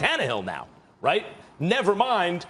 Tannehill now, right? Never mind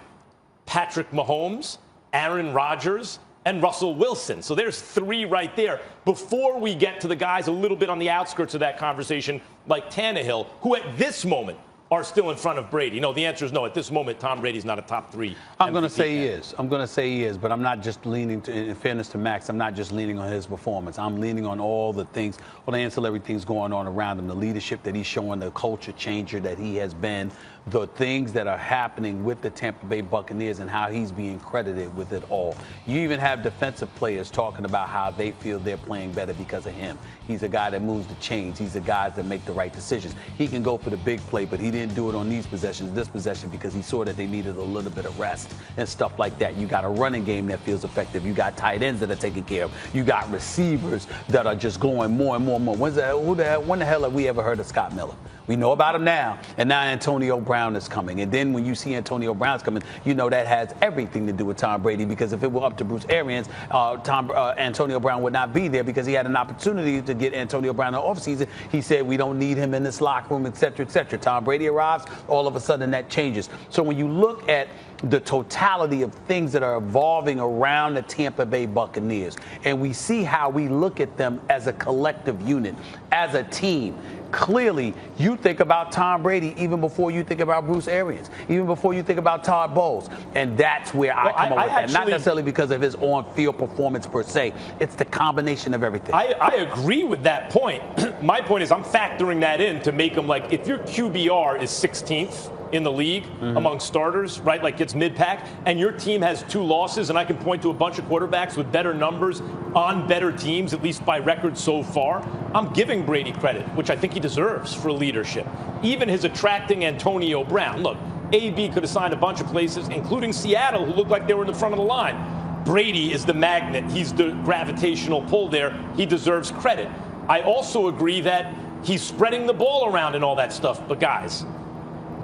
Patrick Mahomes, Aaron Rodgers, and Russell Wilson. So there's 3 right there before we get to the guys a little bit on the outskirts of that conversation, like Tannehill, who at this moment are still in front of Brady. No, the answer is no. At this moment, Tom Brady's not a top 3. I'm going to say he is. I'm going to say he is, but I'm not just leaning to, in fairness to Max, I'm not just leaning on his performance. I'm leaning on all the things, all the ancillary things going on around him, the leadership that he's showing, the culture changer that he has been, the things that are happening with the Tampa Bay Buccaneers and how he's being credited with it all. You even have defensive players talking about how they feel they're playing better because of him. He's a guy that moves the chains. He's a guy that make the right decisions. He can go for the big play, but he didn't do it on these possessions, this possession, because he saw that they needed a little bit of rest and stuff like that. You got a running game that feels effective. You got tight ends that are taken care of. You got receivers that are just going more and more and more. When the hell have we ever heard of Scott Miller? We know about him now, and now Antonio Brown is coming. And then when you see Antonio Brown's coming, you know that has everything to do with Tom Brady, because if it were up to Bruce Arians, Antonio Brown would not be there, because he had an opportunity to get Antonio Brown in the offseason. He said, we don't need him in this locker room, et cetera, et cetera. Tom Brady arrives, all of a sudden that changes. So when you look at the totality of things that are evolving around the Tampa Bay Buccaneers, and we see how we look at them as a collective unit, as a team, clearly, you think about Tom Brady even before you think about Bruce Arians, even before you think about Todd Bowles. And that's where I come up with that. Not necessarily because of his on-field performance per se. It's the combination of everything. I agree with that point. My point is I'm factoring that in to make him, like, if your QBR is 16th in the league among starters, right, like it's mid-pack, and your team has 2 losses, and I can point to a bunch of quarterbacks with better numbers on better teams, at least by record so far, I'm giving Brady credit, which I think he deserves for leadership. Even his attracting Antonio Brown. Look, AB could have signed a bunch of places, including Seattle, who looked like they were in the front of the line. Brady is the magnet. He's the gravitational pull there. He deserves credit. I also agree that he's spreading the ball around and all that stuff. But guys,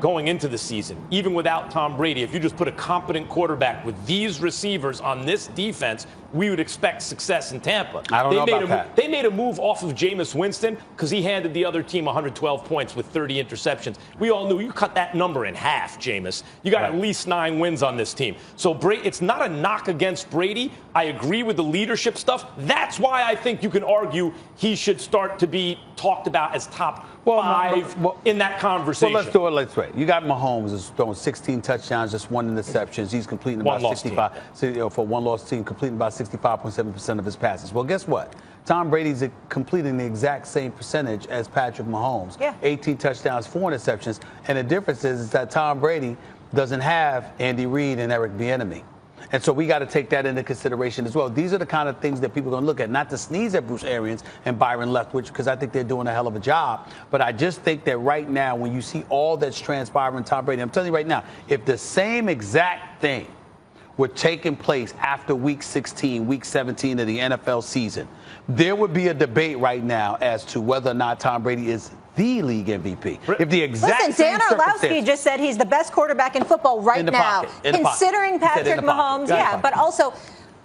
going into the season, even without Tom Brady, if you just put a competent quarterback with these receivers on this defense, we would expect success in Tampa. I don't know about that. They made a move off of Jameis Winston because he handed the other team 112 points with 30 interceptions. We all knew you cut that number in half, Jameis. You got at least 9 wins on this team. So it's not a knock against Brady. I agree with the leadership stuff. That's why I think you can argue he should start to be talked about as top 5 in that conversation. Well, let's do it. Let's wait. You got Mahomes is throwing 16 touchdowns, just 1 interceptions. He's completing about 65 for one-loss team, completing about 65.7% of his passes. Well, guess what? Tom Brady's completing the exact same percentage as Patrick Mahomes. Yeah. 18 touchdowns, 4 interceptions. And the difference is that Tom Brady doesn't have Andy Reid and Eric Bieniemy. And so we got to take that into consideration as well. These are the kind of things that people are going to look at, not to sneeze at Bruce Arians and Byron Leftwich, because I think they're doing a hell of a job. But I just think that right now, when you see all that's transpiring Tom Brady, I'm telling you right now, if the same exact thing were taking place after week 16, week 17 of the NFL season, there would be a debate right now as to whether or not Tom Brady is the league MVP. If the exact Dan Orlovsky just said he's the best quarterback in football right now, considering Patrick Mahomes. Yeah, but also,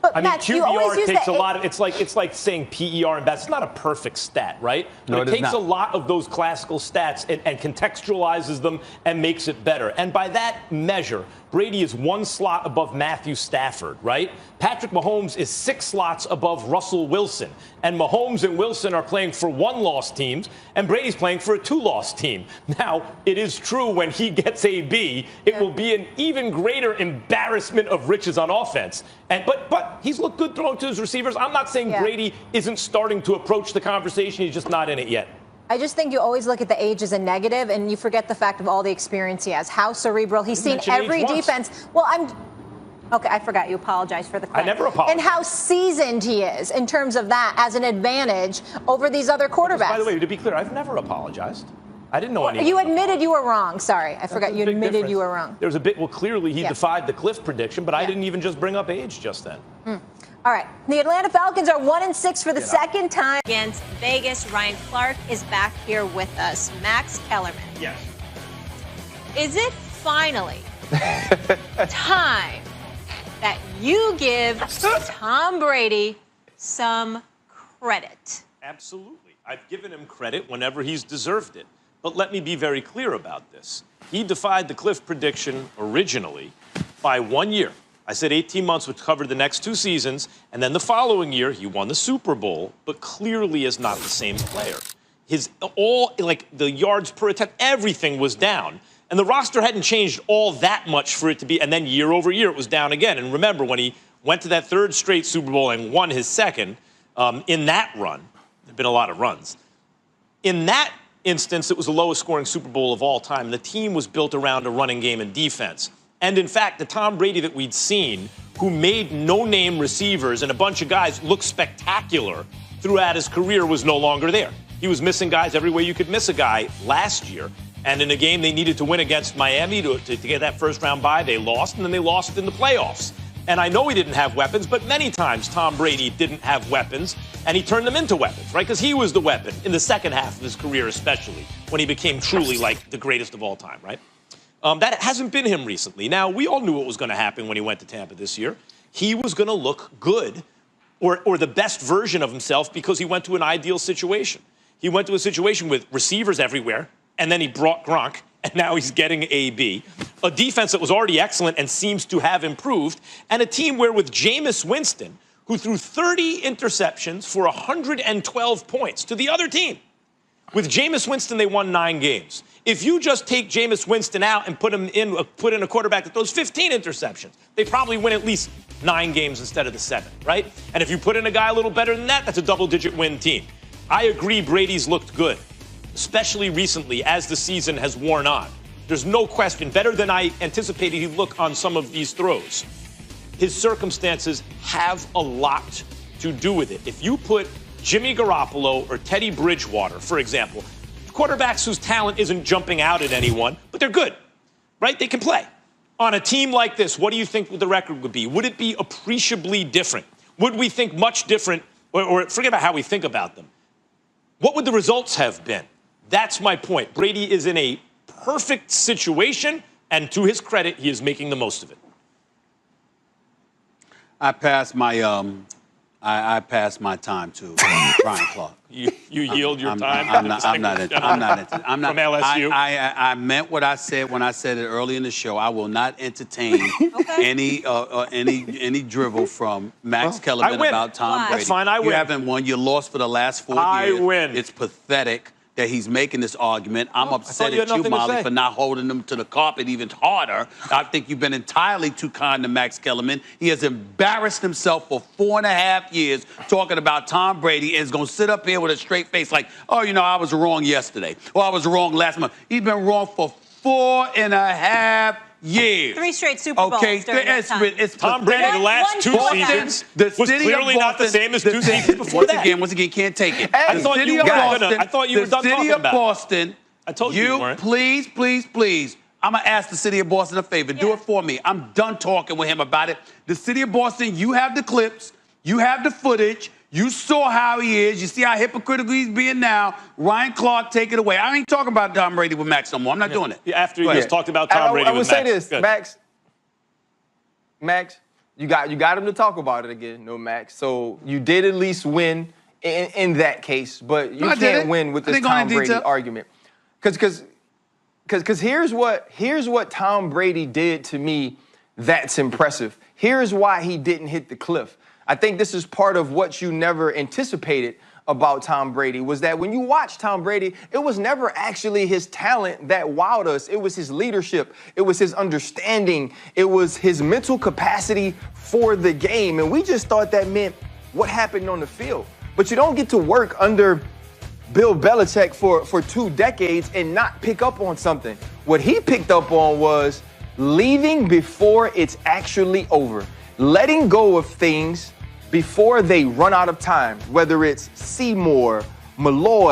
but Max, you always use takes a lot of. It's like saying PER and bats. It's not a perfect stat, right? No, but it takes a lot of those classical stats and contextualizes them and makes it better. And by that measure, Brady is 1 slot above Matthew Stafford, right? Patrick Mahomes is 6 slots above Russell Wilson. And Mahomes and Wilson are playing for 1-loss teams, and Brady's playing for a 2-loss team. Now, it is true when he gets a B, it will be an even greater embarrassment of riches on offense. But he's looked good throwing to his receivers. I'm not saying Brady isn't starting to approach the conversation. He's just not in it yet. I just think you always look at the age as a negative, and you forget the fact of all the experience he has. How cerebral. He's seen every defense. Well, okay, I forgot. You apologize for the clip. I never apologize. And how seasoned he is in terms of that as an advantage over these other quarterbacks. Because, by the way, to be clear, I've never apologized. I didn't know anything. You admitted you were wrong. Sorry, I forgot. You admitted you were wrong. There was a bit. Well, clearly he defied the cliff prediction, but I didn't even just bring up age just then. All right. The Atlanta Falcons are 1-6 for the second time against Vegas. Ryan Clark is back here with us. Max Kellerman. Yes. Is it finally time that you give Tom Brady some credit? Absolutely. I've given him credit whenever he's deserved it. But let me be very clear about this. He defied the cliff prediction originally by 1 year. I said 18 months would cover the next 2 seasons, and then the following year he won the Super Bowl, but clearly is not the same player. The yards per attempt, everything was down. And the roster hadn't changed all that much for it to be, and then year over year it was down again. And remember, when he went to that 3rd straight Super Bowl and won his 2nd, in that run, there have been a lot of runs. In that instance, it was the lowest scoring Super Bowl of all time. The team was built around a running game and defense. And in fact, the Tom Brady that we'd seen, who made no-name receivers and a bunch of guys look spectacular throughout his career, was no longer there. He was missing guys every way you could miss a guy last year. And in a game they needed to win against Miami to get that first-round bye, they lost, and then they lost in the playoffs. And I know he didn't have weapons, but many times Tom Brady didn't have weapons, and he turned them into weapons, right? Because he was the weapon in the second half of his career, especially, when he became truly like the greatest of all time, right? That hasn't been him recently. Now, we all knew what was going to happen when he went to Tampa this year. He was going to look good, or the best version of himself, because he went to an ideal situation. He went to a situation with receivers everywhere, and then he brought Gronk, and now he's getting AB. A defense that was already excellent and seems to have improved, and a team where with Jameis Winston, who threw 30 interceptions for 112 points to the other team. With Jameis Winston, they won 9 games. If you just take Jameis Winston out and put in a quarterback that throws 15 interceptions, they probably win at least 9 games instead of the 7, right? And if you put in a guy a little better than that, that's a double-digit win team. I agree Brady's looked good, especially recently as the season has worn on. There's no question, better than I anticipated he'd look on some of these throws. His circumstances have a lot to do with it. If you put Jimmy Garoppolo or Teddy Bridgewater, for example, quarterbacks whose talent isn't jumping out at anyone, but they're good, right? They can play. On a team like this, what do you think the record would be? Would it be appreciably different? Would we think much different, or forget about how we think about them? What would the results have been? That's my point. Brady is in a perfect situation, and to his credit, he is making the most of it. I passed my time to Ryan Clark. You yield your time? I'm not into from LSU? I meant what I said when I said it early in the show. I will not entertain any drivel from Max Kellerman about Tom Brady. That's fine, I win. You haven't won. You lost for the last 4 years. I win. It's pathetic that he's making this argument. I'm upset at you, Molly, for not holding him to the carpet even harder. I think you've been entirely too kind to Max Kellerman. He has embarrassed himself for 4.5 years talking about Tom Brady and is going to sit up here with a straight face like, oh, I was wrong yesterday, or I was wrong last month. He's been wrong for 4.5 years. 3 straight Super Bowls. Okay, it's Tom Brady the last 2 seasons was clearly not the same as 2 seasons before that. Once again, can't take it. I thought you were done talking about it. Boston. I told you weren't. Please, I'm going to ask the city of Boston a favor. Do it for me. I'm done talking with him about it. The city of Boston, you have the clips. You have the footage. You saw how he is. You see how hypocritical he's being now. Ryan Clark, take it away. I ain't talking about Tom Brady with Max no more. I'm not doing it. After you just talked about Tom Brady with Max. I would say this, Max, you got him to talk about it again, no Max. So you did at least win in that case, but you can't win with this Tom Brady argument. Because here's what Tom Brady did to me that's impressive. Here's why he didn't hit the cliff. I think this is part of what you never anticipated about Tom Brady, was that when you watch Tom Brady, it was never actually his talent that wowed us. It was his leadership. It was his understanding. It was his mental capacity for the game. And we just thought that meant what happened on the field. But you don't get to work under Bill Belichick for 2 decades and not pick up on something. What he picked up on was leaving before it's actually over. Letting go of things before they run out of time, whether it's Seymour, Malloy,